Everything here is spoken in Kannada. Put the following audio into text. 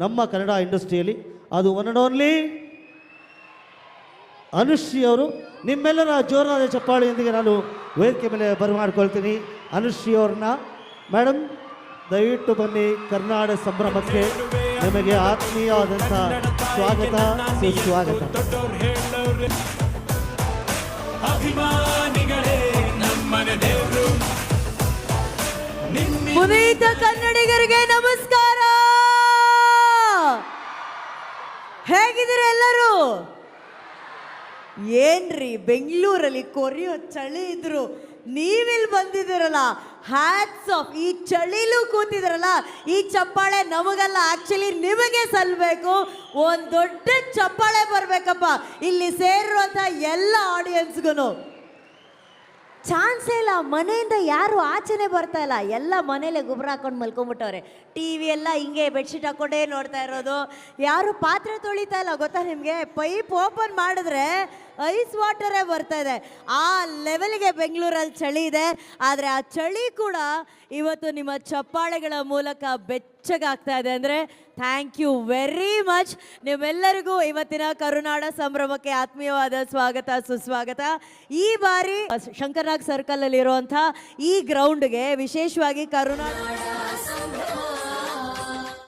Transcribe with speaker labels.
Speaker 1: ನಮ್ಮ ಕನ್ನಡ ಇಂಡಸ್ಟ್ರಿಯಲ್ಲಿ ಅದು ಒನ್ ಅಂಡ್ ಓನ್ಲಿ ಅನುಶ್ರೀ ಅವರು. ನಿಮ್ಮೆಲ್ಲರ ಜೋರಾದ ಚಪ್ಪಾಳೆಯೊಂದಿಗೆ ನಾನು ವೇದಿಕೆ ಮೇಲೆ ಬರಮಾಡ್ಕೊಳ್ತೀನಿ ಅನುಶ್ರೀ ಅವ್ರನ್ನ. ಮೇಡಮ್ ದಯವಿಟ್ಟು ಬನ್ನಿ, ಕರ್ನಾಟಕ ಸಂಭ್ರಮಕ್ಕೆ ನಿಮಗೆ ಆತ್ಮೀಯವಾದಂಥ ಸ್ವಾಗತ ಸುಸ್ವಾಗತ.
Speaker 2: ಪುನೀತ ಕನ್ನಡಿಗರಿಗೆ ನಮಸ್ಕಾರ. ಹೇಗಿದ್ದೀರ ಎಲ್ಲರೂ? ಏನ್ರಿ ಬೆಂಗಳೂರಲ್ಲಿ ಕೊರಿಯೋ ಚಳಿ ಇದ್ರು ನೀವಿಲ್ಲಿ ಬಂದಿದ್ದೀರಲ್ಲ, ಹ್ಯಾಟ್ಸ್ ಆಫ್. ಈ ಚಳಿಲೂ ಕೂತಿದ್ರಲ್ಲ, ಈ ಚಪ್ಪಾಳೆ ನಮಗಲ್ಲ, ಆಕ್ಚುಲಿ ನಿಮಗೆ ಸಲ್ಲಬೇಕು. ಒಂದು ದೊಡ್ಡ ಚಪ್ಪಾಳೆ ಬರ್ಬೇಕಪ್ಪ ಇಲ್ಲಿ ಸೇರಿರುವಂಥ ಎಲ್ಲ ಆಡಿಯನ್ಸ್ಗೂ. ಚಾನ್ಸೇ ಇಲ್ಲ, ಮನೆಯಿಂದ ಯಾರು ಆಚೆನೆ ಬರ್ತಾ ಇಲ್ಲ, ಎಲ್ಲ ಮನೇಲೆ ಗೊಬ್ಬರ ಹಾಕೊಂಡು ಮಲ್ಕೊಂಡ್ಬಿಟ್ಟವ್ರೆ. ಟಿ ವಿ ಎಲ್ಲ ಹಿಂಗೆ ಬೆಡ್ಶೀಟ್ ಹಾಕೊಂಡೇ ನೋಡ್ತಾ ಇರೋದು. ಯಾರು ಪಾತ್ರೆ ತೊಳಿತಾ ಇಲ್ಲ ಗೊತ್ತಾ ನಿಮಗೆ? ಪೈಪ್ ಓಪನ್ ಮಾಡಿದ್ರೆ ಐಸ್ ವಾಟರೇ ಬರ್ತಾ ಇದೆ. ಆ ಲೆವೆಲ್ಗೆ ಬೆಂಗಳೂರಲ್ಲಿ ಚಳಿ ಇದೆ. ಆದರೆ ಆ ಚಳಿ ಕೂಡ ಇವತ್ತು ನಿಮ್ಮ ಚಪ್ಪಾಳೆಗಳ ಮೂಲಕ ಬೆಚ್ಚಗಾಗ್ತಾ ಇದೆ. ಅಂದರೆ ಥ್ಯಾಂಕ್ ಯು ವೆರಿ ಮಚ್. ನಿಮ್ಮೆಲ್ಲರಿಗೂ ಇವತ್ತಿನ ಕರುನಾಡ ಸಂಭ್ರಮಕ್ಕೆ ಆತ್ಮೀಯವಾದ ಸ್ವಾಗತ ಸುಸ್ವಾಗತ. ಈ ಬಾರಿ ಶಂಕರನಾಗ್ ಸರ್ಕಲ್ ಅಲ್ಲಿ ಇರುವಂಥ ಈ ಗ್ರೌಂಡ್ಗೆ ವಿಶೇಷವಾಗಿ ಕರುನಾಡ